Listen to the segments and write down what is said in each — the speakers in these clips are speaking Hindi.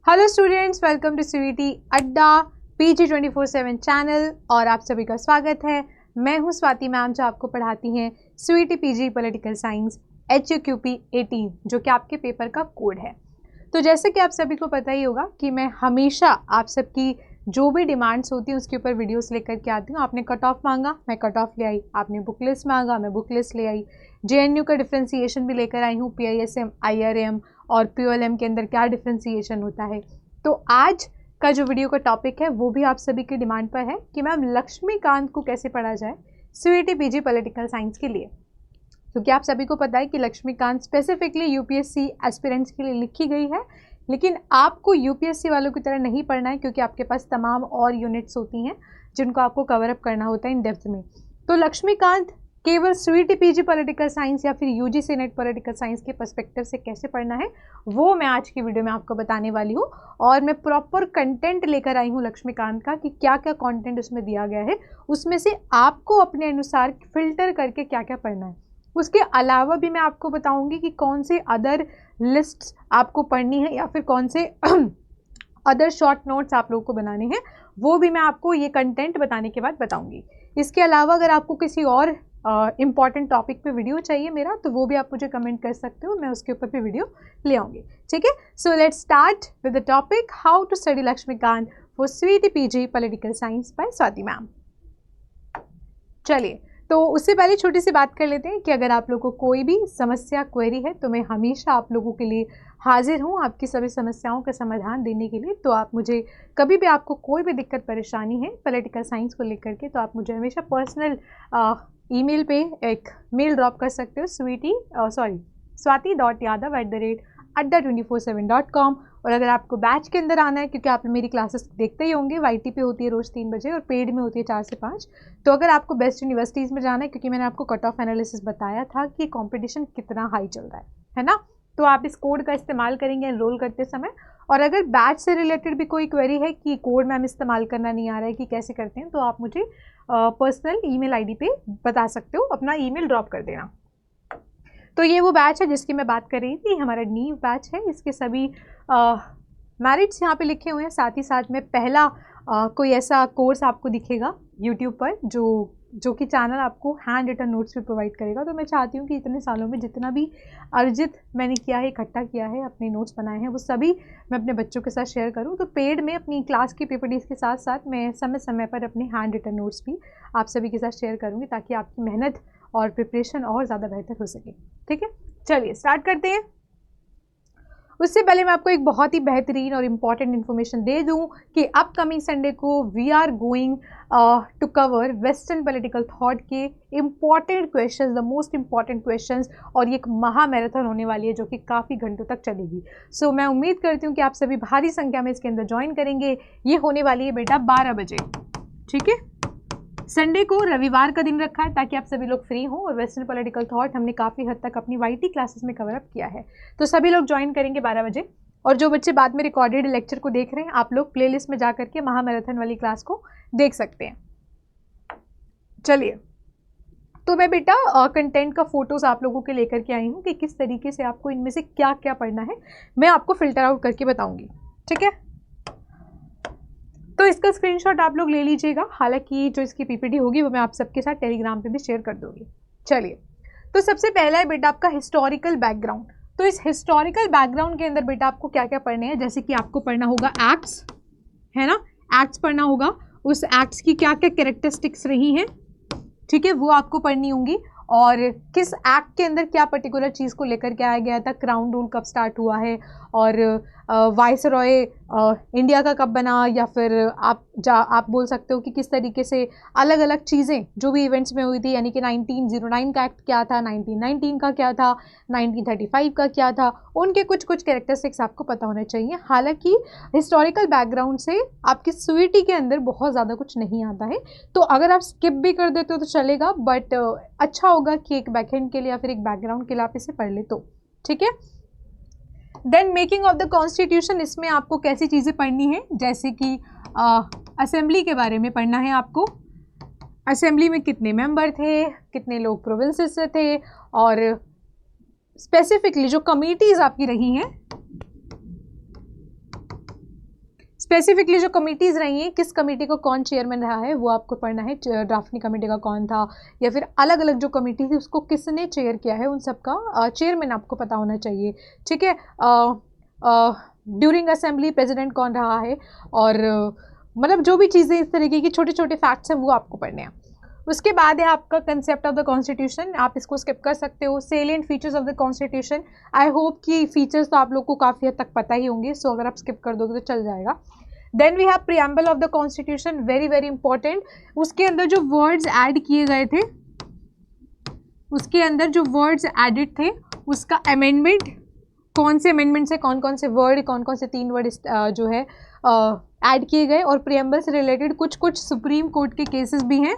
Hello students, welcome to CVT Adda PG 24/7 channel और आप सभी का स्वागत है। मैं हूं स्वाति मैम जो आपको पढ़ाती हैं CVT PG political science HUQP 18 जो कि आपके पेपर का कोड है। तो जैसे कि आप सभी को पता ही होगा कि मैं हमेशा आप सबकी जो भी डिमांड्स होती हैं उसके ऊपर वीडियोस लेकर के आती हूँ। आपने कट ऑफ मांगा, मैं कट ऑफ ले आई। आपने बुक लिस्ट मांगा, मैं बुक लिस्ट ले आई। JNU का डिफ्रेंसीशन भी लेकर आई हूँ, PISM, IRM और POLM के अंदर क्या डिफ्रेंसीशन होता है। तो आज का जो वीडियो का टॉपिक है वो भी आप सभी की डिमांड पर है कि मैम लक्ष्मीकांत को कैसे पढ़ा जाए CVT PG पॉलिटिकल साइंस के लिए। क्योंकि आप सभी को पता है कि लक्ष्मीकांत स्पेसिफिकली UPSC एस्पिरेंट्स के लिए लिखी गई है, लेकिन आपको UPSC वालों की तरह नहीं पढ़ना है क्योंकि आपके पास तमाम और यूनिट्स होती हैं जिनको आपको कवर अप करना होता है इन डेप्थ में। तो लक्ष्मीकांत केवल CVT PG पॉलिटिकल साइंस या फिर UGC नेट पॉलिटिकल साइंस के पर्सपेक्टिव से कैसे पढ़ना है वो मैं आज की वीडियो में आपको बताने वाली हूँ। और मैं प्रॉपर कंटेंट लेकर आई हूँ लक्ष्मीकांत का कि क्या क्या कंटेंट उसमें दिया गया है, उसमें से आपको अपने अनुसार फिल्टर करके क्या क्या पढ़ना है। उसके अलावा भी मैं आपको बताऊंगी कि कौन से अदर लिस्ट्स आपको पढ़नी है या फिर कौन से अदर शॉर्ट नोट्स आप लोगों को बनाने हैं, वो भी मैं आपको ये कंटेंट बताने के बाद बताऊंगी। इसके अलावा अगर आपको किसी और इम्पॉर्टेंट टॉपिक पे वीडियो चाहिए मेरा, तो वो भी आप मुझे कमेंट कर सकते हो, मैं उसके ऊपर भी वीडियो ले आऊँगी। ठीक है, so let's start with the topic how to study Laxmikanth for CVT PG political science by Swati ma'am. चलिए, तो उससे पहले छोटी सी बात कर लेते हैं कि अगर आप लोगों को कोई भी समस्या क्वेरी है तो मैं हमेशा आप लोगों के लिए हाजिर हूँ आपकी सभी समस्याओं का समाधान देने के लिए। तो आप मुझे कभी भी आपको कोई भी दिक्कत परेशानी है पॉलिटिकल साइंस को लेकर के, तो आप मुझे हमेशा पर्सनल ईमेल पे एक मेल ड्रॉप कर सकते हो swati.yadav@adda247.com। और अगर आपको बैच के अंदर आना है, क्योंकि आप मेरी क्लासेस देखते ही होंगे, YT पे होती है रोज़ 3 बजे और पेड में होती है 4 से 5। तो अगर आपको बेस्ट यूनिवर्सिटीज़ में जाना है, क्योंकि मैंने आपको कट ऑफ एनालिसिस बताया था कि कंपटीशन कितना हाई चल रहा है ना, तो आप इस कोड का इस्तेमाल करेंगे एनरोल करते समय। और अगर बैच से रिलेटेड भी कोई क्वेरी है कि कोड मैम इस्तेमाल करना नहीं आ रहा है कि कैसे करते हैं, तो आप मुझे पर्सनल ईमेल आईडी पे बता सकते हो, अपना ईमेल ड्रॉप कर देना। तो ये वो बैच है जिसकी मैं बात कर रही थी, हमारा नीव बैच है। इसके सभी मेरिट्स यहाँ पे लिखे हुए हैं। साथ ही साथ में पहला कोई ऐसा कोर्स आपको दिखेगा यूट्यूब पर जो कि चैनल आपको हैंड रिटन नोट्स भी प्रोवाइड करेगा। तो मैं चाहती हूँ कि इतने सालों में जितना भी अर्जित मैंने किया है, इकट्ठा किया है, अपने नोट्स बनाए हैं, वो सभी मैं अपने बच्चों के साथ शेयर करूँ। तो पेड में अपनी क्लास की PPTs के साथ साथ मैं समय समय पर अपने हैंड रिटन नोट्स भी आप सभी के साथ शेयर करूँगी, ताकि आपकी मेहनत और प्रिपरेशन और ज़्यादा बेहतर हो सके। ठीक है, चलिए स्टार्ट करते हैं। उससे पहले मैं आपको एक बहुत ही बेहतरीन और इम्पॉर्टेंट इन्फॉर्मेशन दे दूं कि अपकमिंग संडे को we are going to cover western political thought के important questions, the most important questions. और ये एक महा मैराथन होने वाली है जो कि काफ़ी घंटों तक चलेगी। सो मैं उम्मीद करती हूँ कि आप सभी भारी संख्या में इसके अंदर ज्वाइन करेंगे। ये होने वाली है बेटा 12 बजे। ठीक है, संडे को, रविवार का दिन रखा है ताकि आप सभी लोग फ्री हों। और वेस्टर्न पॉलिटिकल थॉट हमने काफ़ी हद तक अपनी YT क्लासेस में कवर अप किया है, तो सभी लोग ज्वाइन करेंगे 12 बजे। और जो बच्चे बाद में रिकॉर्डेड लेक्चर को देख रहे हैं, आप लोग प्लेलिस्ट में जा करके महामैराथन वाली क्लास को देख सकते हैं। चलिए, तो मैं बेटा कंटेंट का फोटोज़ आप लोगों के लेकर के आई हूँ कि किस तरीके से आपको इनमें से क्या क्या पढ़ना है, मैं आपको फिल्टर आउट करके बताऊँगी। ठीक है, तो इसका स्क्रीनशॉट आप लोग ले लीजिएगा। हालांकि जो इसकी PPT होगी वो मैं आप सबके साथ टेलीग्राम पे भी शेयर कर दूँगी। चलिए, तो सबसे पहला है बेटा आपका हिस्टोरिकल बैकग्राउंड। तो इस हिस्टोरिकल बैकग्राउंड के अंदर बेटा आपको क्या क्या पढ़ने हैं, जैसे कि आपको पढ़ना होगा एक्ट्स, है ना, एक्ट्स पढ़ना होगा, उस एक्ट्स की क्या क्या कैरेक्टरिस्टिक्स रही हैं, ठीक है, वो आपको पढ़नी होंगी। और किस एक्ट के अंदर क्या पर्टिकुलर चीज़ को लेकर के आया गया था, क्राउन रूल कब स्टार्ट हुआ है, और वाइसरॉय इंडिया का कब बना, या फिर आप बोल सकते हो कि किस तरीके से अलग अलग चीज़ें जो भी इवेंट्स में हुई थी, यानी कि 1909 का एक्ट क्या था, 1919 का क्या था, 1935 का क्या था, उनके कुछ कुछ कैरेक्टरिस्टिक्स आपको पता होने चाहिए। हालांकि हिस्टोरिकल बैकग्राउंड से आपकी CVT के अंदर बहुत ज़्यादा कुछ नहीं आता है, तो अगर आप स्किप भी कर देते हो तो चलेगा, बट अच्छा होगा कि एक बैकएंड के लिए या फिर एक बैकग्राउंड के लिए आप इसे पढ़ ले तो। ठीक है, then making of the constitution, इसमें आपको कैसी चीज़ें पढ़नी है, जैसे कि असेंबली के बारे में पढ़ना है आपको। असेंबली में कितने मेंबर थे, कितने लोग प्रोविंसेस से थे, और स्पेसिफिकली जो कमिटीज़ आपकी रही हैं स्पेसिफिकली जो कमिटीज़ रही हैं, किस कमेटी का कौन चेयरमैन रहा है वो आपको पढ़ना है, ड्राफ्टिंग कमेटी का कौन था, या फिर अलग अलग जो कमेटी थी उसको किसने चेयर किया है, उन सब का चेयरमैन आपको पता होना चाहिए। ठीक है, ड्यूरिंग असेंबली प्रेसिडेंट कौन रहा है, और मतलब जो भी चीज़ें इस तरीके की छोटे छोटे फैक्ट्स हैं वो आपको पढ़ने हैं। उसके बाद है आपका कंसेप्ट ऑफ द कॉन्स्टिट्यूशन, आप इसको स्किप कर सकते हो। Salient features of the constitution, I hope कि फीचर्स तो आप लोग को काफ़ी हद तक पता ही होंगे, सो अगर आप स्किप कर दोगे तो चल जाएगा। Then we have preamble of the constitution, very very important. उसके अंदर जो वर्ड्स ऐड किए गए थे, उसके अंदर जो वर्ड्स एडिड थे उसका अमेंडमेंट, कौन से अमेंडमेंट से कौन कौन से वर्ड, कौन कौन से 3 वर्ड जो है ऐड किए गए, और प्रियम्बल से रिलेटेड कुछ कुछ सुप्रीम कोर्ट के केसेस भी हैं,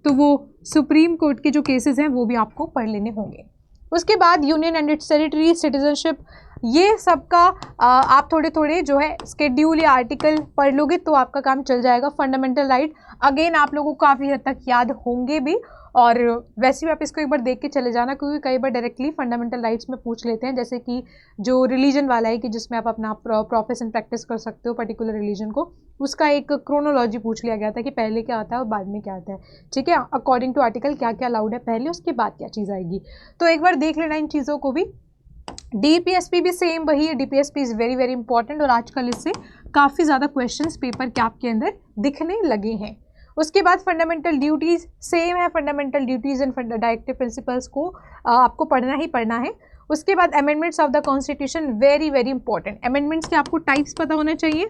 तो वो सुप्रीम कोर्ट के जो केसेस हैं वो भी आपको पढ़ लेने होंगे। उसके बाद union and it's territory, citizenship, ये सब का आप थोड़े थोड़े जो है स्केड्यूल या आर्टिकल पढ़ लोगे तो आपका काम चल जाएगा। फंडामेंटल राइट अगेन आप लोगों को काफ़ी हद तक याद होंगे भी, और वैसे भी आप इसको एक बार देख के चले जाना, क्योंकि कई बार डायरेक्टली फंडामेंटल राइट्स में पूछ लेते हैं, जैसे कि जो रिलीजन वाला है कि जिसमें आप अपना प्रोफेशन प्रैक्टिस कर सकते हो पर्टिकुलर रिलीजन को, उसका एक क्रोनोलॉजी पूछ लिया गया था कि पहले क्या आता है और बाद में क्या आता है। ठीक है, अकॉर्डिंग टू आर्टिकल क्या क्या अलाउड है पहले, उसके बाद क्या चीज़ आएगी, तो एक बार देख लेना इन चीज़ों को भी। डीपीएसपी भी सेम वही है, DPSP is very very important, और आजकल इससे काफ़ी ज़्यादा क्वेश्चंस पेपर के आपके अंदर दिखने लगे हैं। उसके बाद फंडामेंटल ड्यूटीज़ सेम है, fundamental duties and directive principles को आपको पढ़ना ही पढ़ना है। उसके बाद amendments of the constitution, very very important. Amendments के आपको टाइप्स पता होना चाहिए,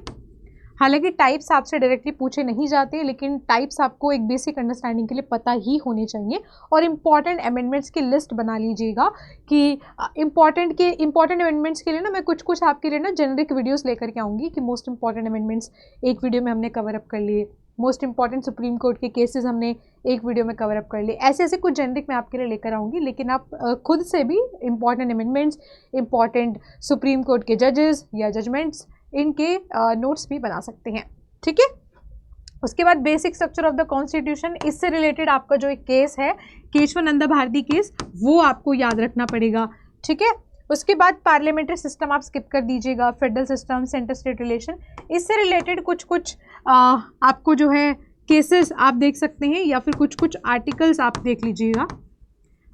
हालांकि टाइप्स आपसे डायरेक्टली पूछे नहीं जाते, लेकिन टाइप्स आपको एक बेसिक अंडरस्टैंडिंग के लिए पता ही होने चाहिए। और इम्पॉर्टेंट अमेंडमेंट्स की लिस्ट बना लीजिएगा कि इम्पॉर्टेंट अमेंडमेंट्स के लिए ना मैं कुछ कुछ आपके लिए ना जेनरिक वीडियोस लेकर के आऊँगी कि मोस्ट इंपॉर्टेंट अमेंडमेंट्स एक वीडियो में हमने कवर अप कर लिए, मोस्ट इंपॉर्टेंट सुप्रीम कोर्ट के केसेस हमने एक वीडियो में कवर अप कर लिए, ऐसे ऐसे कुछ जेनरिक मैं आपके लिए लेकर आऊँगी। लेकिन आप खुद से भी important amendments, important supreme court के जजेस या जजमेंट्स, इनके नोट्स भी बना सकते हैं। ठीक है, उसके बाद basic structure of the constitution, इससे रिलेटेड आपका जो एक केस है केशवानंद भारती केस, वो आपको याद रखना पड़ेगा। ठीक है, उसके बाद पार्लियामेंट्री सिस्टम आप स्किप कर दीजिएगा, federal system, centre state relation, इससे रिलेटेड कुछ कुछ आपको जो है केसेस आप देख सकते हैं, या फिर कुछ कुछ आर्टिकल्स आप देख लीजिएगा।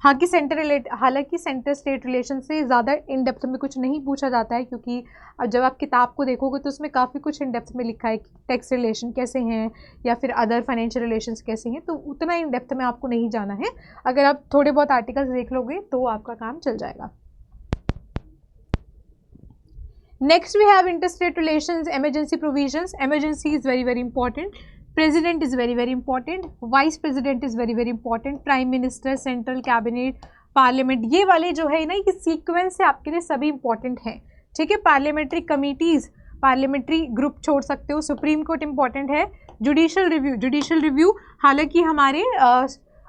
हालांकि सेंटर स्टेट रिलेशन से ज़्यादा इन डेप्थ में कुछ नहीं पूछा जाता है, क्योंकि जब आप किताब को देखोगे तो उसमें काफ़ी कुछ इन डेप्थ में लिखा है कि टैक्स रिलेशन कैसे हैं या फिर अदर फाइनेंशियल रिलेशंस कैसे हैं, तो उतना इन डेप्थ में आपको नहीं जाना है। अगर आप थोड़े बहुत आर्टिकल्स देख लोगे तो आपका काम चल जाएगा। Next we have interstate relations, emergency provisions. Emergency is very very important, president is very very important, vice president is very very important, prime minister, central cabinet, parliament, ये वाले जो है ना ये सीक्वेंस से आपके लिए सभी इंपॉर्टेंट हैं। ठीक है, पार्लियामेंट्री कमिटीज़, पार्लियामेंट्री ग्रुप छोड़ सकते हो, सुप्रीम कोर्ट इंपॉर्टेंट है, जुडिशल रिव्यू हालांकि हमारे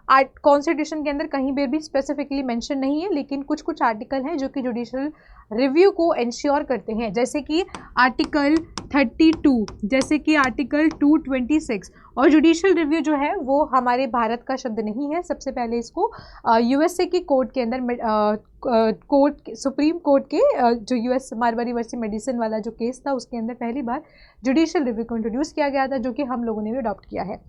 कॉन्स्टिट्यूशन के अंदर कहीं पर भी स्पेसिफिकली मेंशन नहीं है, लेकिन कुछ कुछ आर्टिकल हैं जो कि जुडिशल रिव्यू को इंश्योर करते हैं, जैसे कि आर्टिकल 32, जैसे कि आर्टिकल 226। और जुडिशल रिव्यू जो है वो हमारे भारत का शब्द नहीं है, सबसे पहले इसको यूएसए की कोर्ट के अंदर सुप्रीम कोर्ट के जो यूएस मार्बरी वर्सी मेडिसिन वाला जो केस था उसके अंदर पहली बार जुडिशल रिव्यू को इंट्रोड्यूस किया गया था, जो कि हम लोगों ने भी अडॉप्ट किया है।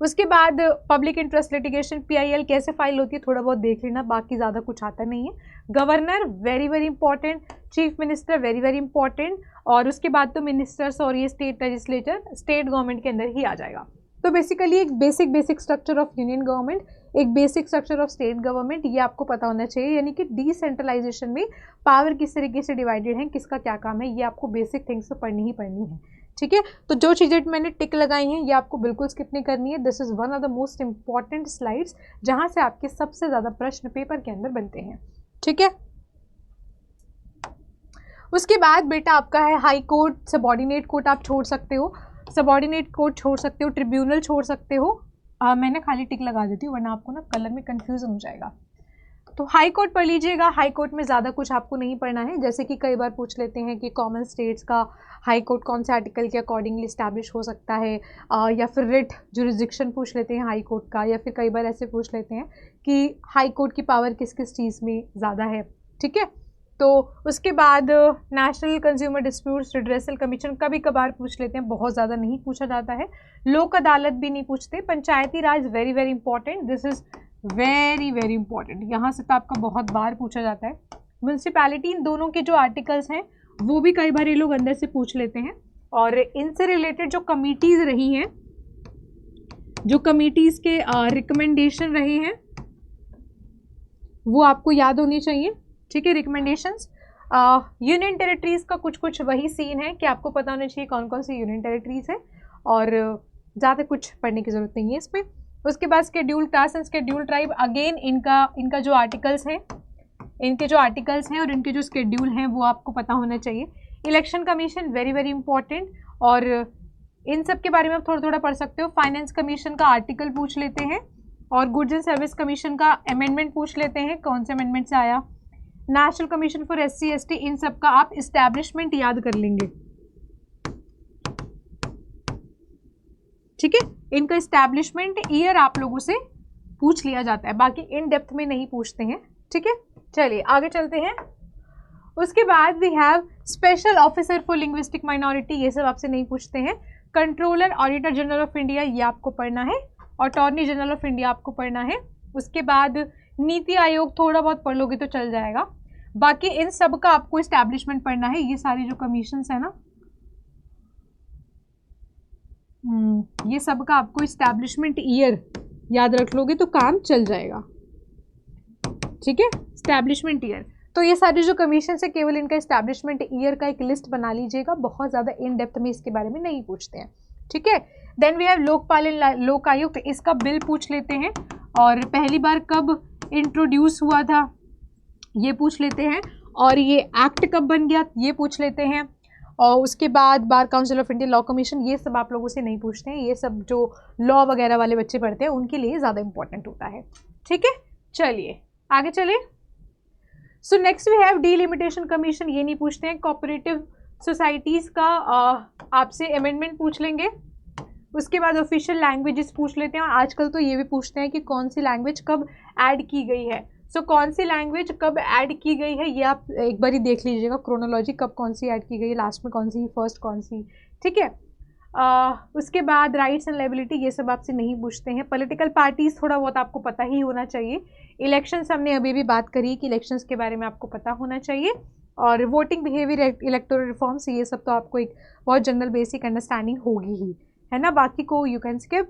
उसके बाद पब्लिक इंटरेस्ट लिटिगेशन, PIL कैसे फाइल होती है थोड़ा बहुत देख लेना, बाकी ज़्यादा कुछ आता नहीं है। Governor very very important, chief minister very very important, और उसके बाद तो मिनिस्टर्स और ये स्टेट लेजिस्लेचर स्टेट गवर्नमेंट के अंदर ही आ जाएगा। तो बेसिकली एक basic structure of union government, एक basic structure of state government, ये आपको पता होना चाहिए। यानी कि डिसेंट्रलाइजेशन में पावर किस तरीके से डिवाइडेड है, किसका क्या काम है, ये आपको बेसिक थिंग्स तो पढ़नी ही पढ़नी है। ठीक है, तो जो चीज़ें मैंने टिक लगाई हैं ये आपको बिल्कुल स्किप नहीं करनी है। This is one of the most important slides जहाँ से आपके सबसे ज़्यादा प्रश्न पेपर के अंदर बनते हैं। ठीक है, उसके बाद बेटा आपका है हाई कोर्ट, सबॉर्डिनेट कोर्ट आप छोड़ सकते हो, सबॉर्डिनेट कोर्ट छोड़ सकते हो, ट्रिब्यूनल छोड़ सकते हो। मैंने खाली टिक लगा देती हूँ वरना आपको ना कलर में कन्फ्यूज़न हो जाएगा। तो हाई कोर्ट पढ़ लीजिएगा, हाई कोर्ट में ज़्यादा कुछ आपको नहीं पढ़ना है, जैसे कि कई बार पूछ लेते हैं कि कॉमन स्टेट्स का हाई कोर्ट कौन से आर्टिकल के अकॉर्डिंगली इस्टेब्लिश हो सकता है, या फिर रिट जुरिसडिक्शन पूछ लेते हैं हाई कोर्ट का, या फिर कई बार ऐसे पूछ लेते हैं कि हाई कोर्ट की पावर किस किस चीज़ में ज़्यादा है। ठीक है, तो उसके बाद national consumer disputes redressal commission कभी कभार पूछ लेते हैं, बहुत ज़्यादा नहीं पूछा जाता है। लोक अदालत भी नहीं पूछते। Panchayati Raj very very important, this is very very important, यहाँ से तो आपका बहुत बार पूछा जाता है। म्यूनसिपैलिटी, इन दोनों के जो आर्टिकल्स हैं वो भी कई बार ये लोग अंदर से पूछ लेते हैं। और इनसे रिलेटेड जो कमिटीज़ रही हैं, जो कमिटीज़ के रिकमेंडेशन रहे हैं वो आपको याद होनी चाहिए, ठीक है। रिकमेंडेशंस यूनियन टेरिटरीज़ का कुछ कुछ वही सीन है कि आपको पता होना चाहिए कौन कौन सी यूनियन टेरिटरीज़ है, और ज़्यादा कुछ पढ़ने की ज़रूरत नहीं है इसमें। उसके बाद schedule caste and schedule tribe, again इनका जो आर्टिकल्स हैं, इनके जो आर्टिकल्स हैं और इनके जो शेड्यूल हैं वो आपको पता होना चाहिए। Election commission very very important, और इन सब के बारे में आप थोड़ा थोड़ा पढ़ सकते हो। फाइनेंस कमीशन का आर्टिकल पूछ लेते हैं, और गुड्स एंड सर्विस कमीशन का अमेंडमेंट पूछ लेते हैं, कौन से अमेंडमेंट से आया। National commission for SC ST, इन सब का आप इस्टेब्लिशमेंट याद कर लेंगे, ठीक है। इनका इस्टेब्लिशमेंट ईयर आप लोगों से पूछ लिया जाता है, बाकी इन डेप्थ में नहीं पूछते हैं, ठीक है। चलिए आगे चलते हैं। उसके बाद we have special officer for linguistic minority, ये सब आपसे नहीं पूछते हैं। Controller auditor general of India, ये आपको पढ़ना है। अटॉर्नी जनरल ऑफ इंडिया आपको पढ़ना है। उसके बाद नीति आयोग थोड़ा बहुत पढ़ लोगे तो चल जाएगा, बाकी इन सब का आपको इस्टेब्लिशमेंट पढ़ना है। ये सारी जो कमीशंस है ना, ये सब का आपको इस्टेब्लिशमेंट ईयर याद रख लोगे तो काम चल जाएगा, ठीक है। इस्टेब्लिशमेंट ईयर, तो ये सारी जो कमीशन है केवल इनका इस्टेब्लिशमेंट ईयर का एक लिस्ट बना लीजिएगा, बहुत ज़्यादा इन डेप्थ में इसके बारे में नहीं पूछते हैं, ठीक है। देन वी हैव लोकपाल लोक आयुक्त, इसका बिल पूछ लेते हैं, और पहली बार कब इंट्रोड्यूस हुआ था ये पूछ लेते हैं, और ये एक्ट कब बन गया ये पूछ लेते हैं। और उसके बाद bar council of India, law commission, ये सब आप लोगों से नहीं पूछते हैं, ये सब जो लॉ वगैरह वाले बच्चे पढ़ते हैं उनके लिए ज़्यादा इंपॉर्टेंट होता है, ठीक है। चलिए आगे चले। So next we have delimitation commission, ये नहीं पूछते हैं। कोऑपरेटिव सोसाइटीज़ का आपसे अमेंडमेंट पूछ लेंगे। उसके बाद ऑफिशियल लैंग्वेजेस पूछ लेते हैं, और आजकल तो ये भी पूछते हैं कि कौन सी लैंग्वेज कब ऐड की गई है। सो कौन सी लैंग्वेज कब ऐड की गई है ये आप एक बार ही देख लीजिएगा, क्रोनोलॉजी कब कौन सी ऐड की गई है, लास्ट में कौन सी, फर्स्ट कौन सी, ठीक है। उसके बाद राइट्स एंड लायबिलिटी, ये सब आपसे नहीं पूछते हैं। पॉलिटिकल पार्टीज थोड़ा बहुत आपको पता ही होना चाहिए। इलेक्शंस हमने अभी भी बात करी कि इलेक्शंस के बारे में आपको पता होना चाहिए। और वोटिंग बिहेवियर, इलेक्टोरल रिफॉर्म्स, ये सब तो आपको एक बहुत जनरल बेसिक अंडरस्टैंडिंग होगी ही, है ना, बाकी को you can skip.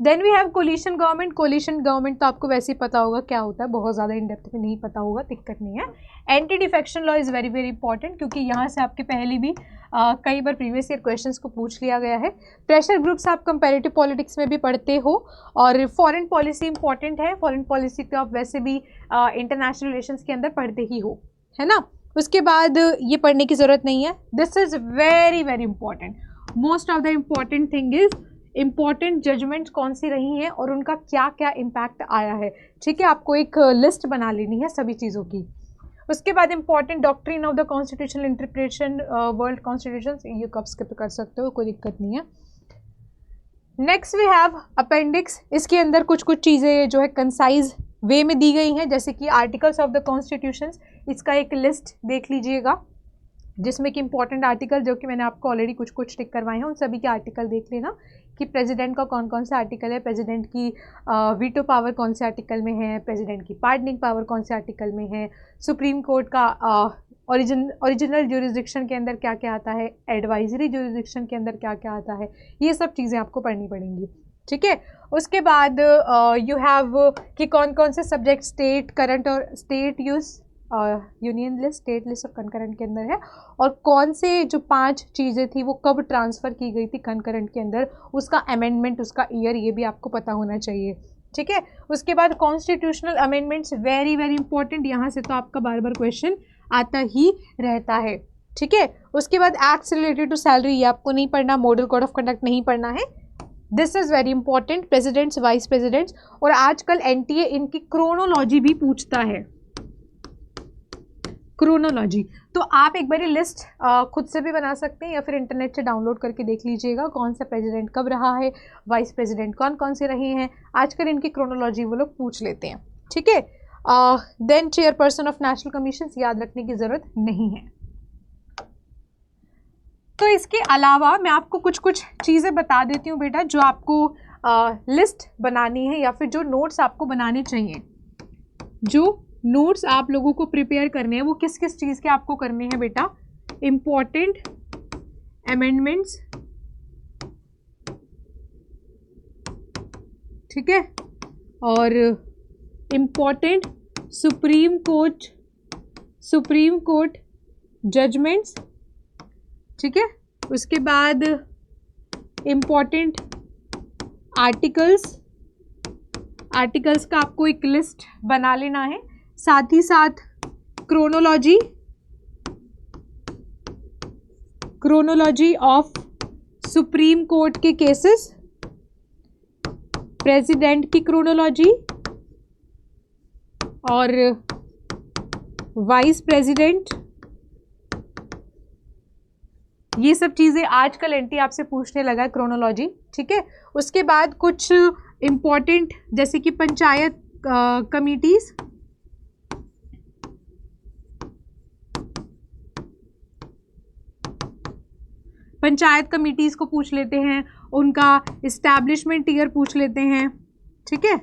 Then we have coalition government. Coalition government तो आपको वैसे ही पता होगा क्या होता है, बहुत ज़्यादा इन डेप्थ में नहीं पता होगा, दिक्कत नहीं है। Anti defection law is very very important, क्योंकि यहाँ से आपके पहले भी कई बार प्रीवियस ईयर क्वेश्चंस को पूछ लिया गया है। प्रेशर ग्रुप्स आप कंपैरेटिव पॉलिटिक्स में भी पढ़ते हो। और फॉरेन पॉलिसी इंपॉर्टेंट है, फॉरेन पॉलिसी तो आप वैसे भी इंटरनेशनल रिलेशंस के अंदर पढ़ते ही हो, है ना। उसके बाद ये पढ़ने की ज़रूरत नहीं है। This is very very important, most of the important thing is important judgments कौन सी रही हैं और उनका क्या क्या इम्पैक्ट आया है, ठीक है। आपको एक लिस्ट बना लेनी है सभी चीज़ों की। उसके बाद important doctrine of the constitutional interpretation, world constitution, ये कब स्किप कर सकते हो, कोई दिक्कत नहीं है। नेक्स्ट वी हैव अपेंडिक्स, इसके अंदर कुछ कुछ चीज़ें जो है कंसाइज वे में दी गई हैं, जैसे कि आर्टिकल्स ऑफ द कॉन्स्टिट्यूशन, इसका एक लिस्ट देख लीजिएगा, जिसमें कि इंपॉर्टेंट आर्टिकल जो कि मैंने आपको ऑलरेडी कुछ कुछ टिक करवाए हैं, उन सभी के आर्टिकल देख लेना कि प्रेसिडेंट का कौन कौन सा आर्टिकल है, प्रेसिडेंट की वीटो पावर कौन से आर्टिकल में है, प्रेसिडेंट की पार्डनिंग पावर कौन से आर्टिकल में है, सुप्रीम कोर्ट का ओरिजिनल ज्यूरिसडिक्शन के अंदर क्या क्या आता है, एडवाइजरी ज्यूरिसडिक्शन के अंदर क्या क्या आता है, ये सब चीज़ें आपको पढ़नी पड़ेंगी, ठीक है। उसके बाद यू हैव कि कौन कौन से सब्जेक्ट स्टेट करंट और state use union list, state list of concurrent के अंदर है, और कौन से जो 5 चीज़ें थी वो कब ट्रांसफ़र की गई थी कंकरेंट के अंदर, उसका अमेंडमेंट, उसका ईयर, ये भी आपको पता होना चाहिए, ठीक है। उसके बाद constitutional amendments very very important, यहाँ से तो आपका बार बार क्वेश्चन आता ही रहता है, ठीक है। उसके बाद एक्ट्स रिलेटेड टू सैलरी, ये आपको नहीं पढ़ना, मॉडल कोड ऑफ कंडक्ट नहीं पढ़ना है, this is very important. Presidents, vice presidents, और आजकल NTA इनकी क्रोनोलॉजी भी पूछता है, क्रोनोलॉजी। तो आप एक बार लिस्ट खुद से भी बना सकते हैं या फिर इंटरनेट से डाउनलोड करके देख लीजिएगा कौन सा प्रेसिडेंट कब रहा है, वाइस प्रेसिडेंट कौन कौन से रहे हैं, आजकल इनकी क्रोनोलॉजी वो लोग पूछ लेते हैं, ठीक है। Then chairperson of national commission, याद रखने की ज़रूरत नहीं है। तो इसके अलावा मैं आपको कुछ कुछ चीज़ें बता देती हूँ बेटा, जो आपको लिस्ट बनानी है या फिर जो नोट्स आपको बनाने चाहिए। जो नोट्स आप लोगों को प्रिपेयर करने हैं वो किस किस चीज़ के आपको करने हैं बेटा? इम्पॉर्टेंट अमेंडमेंट्स, ठीक है, और इम्पॉर्टेंट सुप्रीम कोर्ट जजमेंट्स, ठीक है। उसके बाद इम्पॉर्टेंट आर्टिकल्स का आपको एक लिस्ट बना लेना है। साथ ही साथ क्रोनोलॉजी ऑफ सुप्रीम कोर्ट के केसेस, प्रेसिडेंट की क्रोनोलॉजी और वाइस प्रेसिडेंट, ये सब चीज़ें आजकल एनटी आपसे पूछने लगा है, क्रोनोलॉजी, ठीक है। उसके बाद कुछ इम्पॉर्टेंट जैसे कि पंचायत कमिटीज, पंचायत कमिटीज को पूछ लेते हैं, उनका इस्टेब्लिशमेंट ईयर पूछ लेते हैं, ठीक है।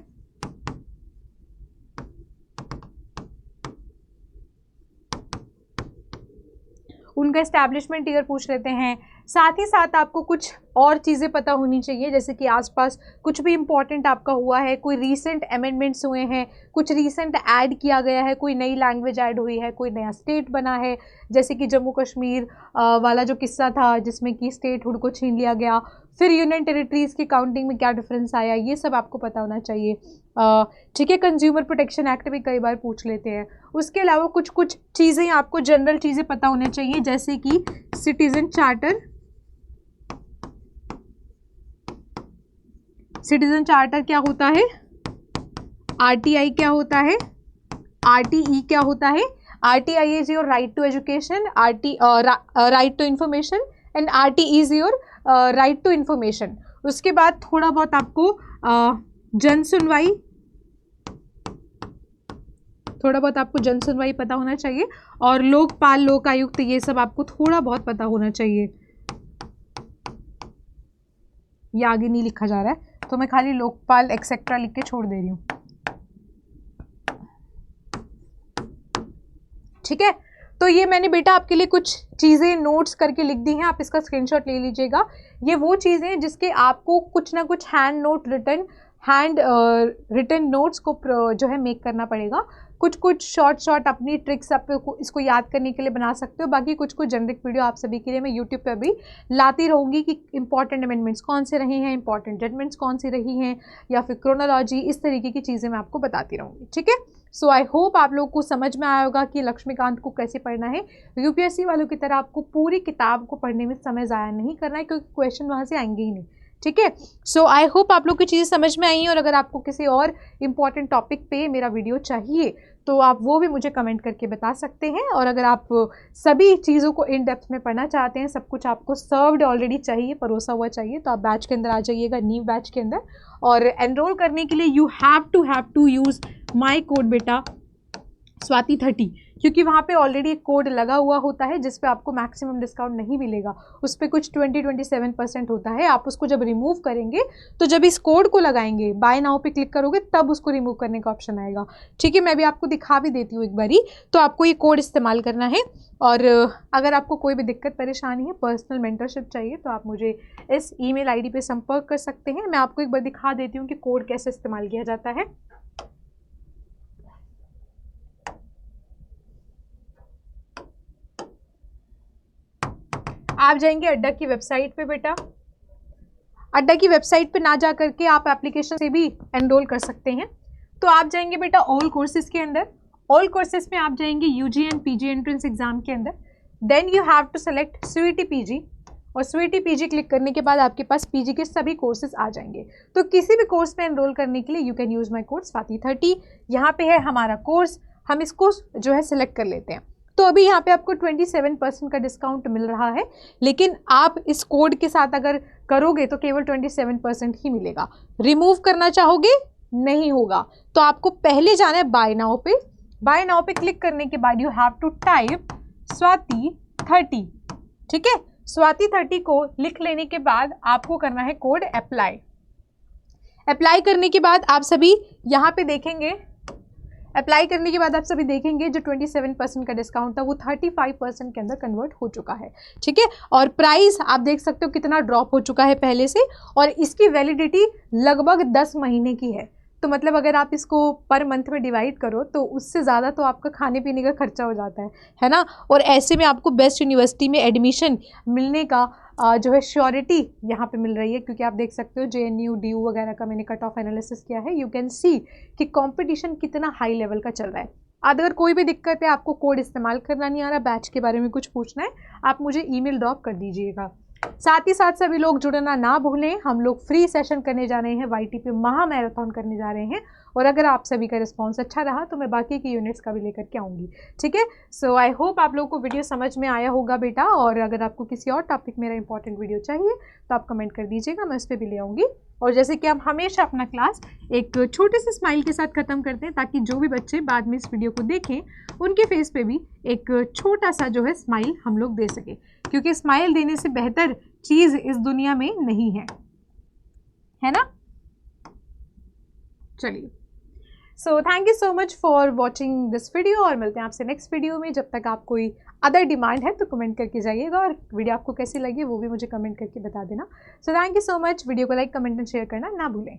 उनका एस्टैब्लिशमेंट ईयर पूछ लेते हैं। साथ ही साथ आपको कुछ और चीज़ें पता होनी चाहिए, जैसे कि आसपास कुछ भी इम्पॉर्टेंट आपका हुआ है, कोई रीसेंट अमेंडमेंट्स हुए हैं, कुछ रीसेंट ऐड किया गया है, कोई नई लैंग्वेज ऐड हुई है, कोई नया स्टेट बना है, जैसे कि जम्मू कश्मीर वाला जो किस्सा था जिसमें कि स्टेटहुड को छीन लिया गया, फिर यूनियन टेरिटरीज़ की काउंटिंग में क्या डिफरेंस आया, ये सब आपको पता होना चाहिए, ठीक है। कंज्यूमर प्रोटेक्शन एक्ट भी कई बार पूछ लेते हैं। उसके अलावा कुछ कुछ चीज़ें आपको जनरल चीज़ें पता होनी चाहिए, जैसे कि सिटीजन चार्टर क्या होता है, आरटीआई क्या होता है, आरटीई क्या होता है। RTI is your right to education, right to information, and RTE is your right to information. उसके बाद थोड़ा बहुत आपको जन सुनवाई पता होना चाहिए, और लोकपाल, लोक आयुक्त, ये सब आपको थोड़ा बहुत पता होना चाहिए। ये आगे नहीं लिखा जा रहा है तो मैं खाली लोकपाल एक्सेट्रा लिख के छोड़ दे रही हूँ, ठीक है। तो ये मैंने बेटा आपके लिए कुछ चीज़ें नोट्स करके लिख दी हैं, आप इसका स्क्रीनशॉट ले लीजिएगा। ये वो चीज़ें हैं जिसके आपको कुछ ना कुछ रिटन नोट्स को जो है मेक करना पड़ेगा। कुछ कुछ शॉर्ट अपनी ट्रिक्स आप इसको याद करने के लिए बना सकते हो। बाकी कुछ कुछ जेनरिक वीडियो आप सभी के लिए मैं यूट्यूब पे भी लाती रहूँगी कि इंपॉर्टेंट अमेंडमेंट्स कौन से रहे हैं, इंपॉर्टेंट जजमेंट्स कौन सी रही हैं, या फिर क्रोनोलॉजी, इस तरीके की चीज़ें मैं आपको बताती रहूँगी, ठीक है। सो आई होप आप लोगों को समझ में आया होगा कि लक्ष्मीकांत को कैसे पढ़ना है। यूपीएससी वालों की तरह आपको पूरी किताब को पढ़ने में समय ज़ाया नहीं करना है, क्योंकि क्वेश्चन वहाँ से आएंगे ही नहीं, ठीक है। सो आई होप आप लोग की चीज़ें समझ में आई हैं, और अगर आपको किसी और इम्पॉर्टेंट टॉपिक पे मेरा वीडियो चाहिए तो आप वो भी मुझे कमेंट करके बता सकते हैं। और अगर आप सभी चीज़ों को इन डेप्थ में पढ़ना चाहते हैं, सब कुछ आपको सर्व्ड ऑलरेडी चाहिए, परोसा हुआ चाहिए, तो आप बैच के अंदर आ जाइएगा, न्यू बैच के अंदर। और एनरोल करने के लिए you have to use my code बेटा स्वाति 30, क्योंकि वहाँ पे ऑलरेडी एक कोड लगा हुआ होता है जिस पे आपको मैक्सिमम डिस्काउंट नहीं मिलेगा, उस पर कुछ 27% होता है। आप उसको जब रिमूव करेंगे तो जब इस कोड को लगाएंगे, बाय नाउ पे क्लिक करोगे, तब उसको रिमूव करने का ऑप्शन आएगा, ठीक है। मैं भी आपको दिखा भी देती हूँ एक बारी, तो आपको ये कोड इस्तेमाल करना है। और अगर आपको कोई भी दिक्कत परेशानी है, पर्सनल मेंटरशिप चाहिए, तो आप मुझे इस ईमेल आईडी पे संपर्क कर सकते हैं। मैं आपको एक बार दिखा देती हूँ कि कोड कैसे इस्तेमाल किया जाता है। आप जाएंगे अड्डा की वेबसाइट पे बेटा, अड्डा की वेबसाइट पे ना जा करके आप एप्लीकेशन से भी एनरोल कर सकते हैं। तो आप जाएंगे बेटा ऑल कोर्सेज के अंदर, ऑल कोर्सेज में आप जाएंगे UG and PG entrance exam के अंदर। Then you have to select CUET PG, और स्वीटी पीजी क्लिक करने के बाद आपके पास पीजी के सभी कोर्सेज आ जाएंगे। तो किसी भी कोर्स में एनरोल करने के लिए you can use my code Swati 30। यहाँ पे है हमारा कोर्स, हम इसको जो है सिलेक्ट कर लेते हैं। तो अभी यहाँ पे आपको 27% का डिस्काउंट मिल रहा है, लेकिन आप इस कोड के साथ अगर करोगे तो केवल 27% ही मिलेगा। रिमूव करना चाहोगे नहीं होगा। तो आपको पहले जाना है buy now pay. Buy now pay click करने के बाद you have to type Swati 30, ठीक है। स्वाति 30 को लिख लेने के बाद आपको करना है कोड अप्लाई। अप्लाई करने के बाद आप सभी यहाँ पे देखेंगे, अप्लाई करने के बाद आप सभी देखेंगे जो 27% का डिस्काउंट था वो 35% के अंदर कन्वर्ट हो चुका है, ठीक है। और प्राइस आप देख सकते हो कितना ड्रॉप हो चुका है पहले से, और इसकी वैलिडिटी लगभग 10 महीने की है। तो मतलब अगर आप इसको पर मंथ में डिवाइड करो तो उससे ज़्यादा तो आपका खाने पीने का खर्चा हो जाता है ना। और ऐसे में आपको बेस्ट यूनिवर्सिटी में एडमिशन मिलने का जो है श्योरिटी यहाँ पे मिल रही है, क्योंकि आप देख सकते हो JNU DU वगैरह का मैंने कट ऑफ एनालिसिस किया है। यू कैन सी कि कंपटीशन कितना हाई लेवल का चल रहा है। अगर कोई भी दिक्कत है, आपको कोड इस्तेमाल करना नहीं आ रहा, बैच के बारे में कुछ पूछना है, आप मुझे ईमेल ड्रॉप कर दीजिएगा। साथ ही साथ सभी लोग जुड़ना ना भूलें, हम लोग फ्री सेशन करने जा रहे हैं, YT पे महा मैराथन करने जा रहे हैं। और अगर आप सभी का रिस्पॉन्स अच्छा रहा तो मैं बाकी की यूनिट्स का भी लेकर के आऊँगी, ठीक है। सो आई होप आप लोगों को वीडियो समझ में आया होगा बेटा। और अगर आपको किसी और टॉपिक मेरा इंपॉर्टेंट वीडियो चाहिए तो आप कमेंट कर दीजिएगा, मैं उस पर भी ले आऊँगी। और जैसे कि हम हमेशा अपना क्लास एक छोटे से स्माइल के साथ ख़त्म करते हैं, ताकि जो भी बच्चे बाद में इस वीडियो को देखें उनके फेस पे भी एक छोटा सा जो है स्माइल हम लोग दे सके, क्योंकि स्माइल देने से बेहतर चीज़ इस दुनिया में नहीं है ना। चलिए, so thank you so much for watching this video, और मिलते हैं आपसे नेक्स्ट वीडियो में। जब तक आप कोई अदर डिमांड है तो कमेंट करके जाइएगा, और वीडियो आपको कैसी लगी वो भी मुझे कमेंट करके बता देना। So thank you so much. Video को लाइक, कमेंट एंड शेयर करना ना भूलें।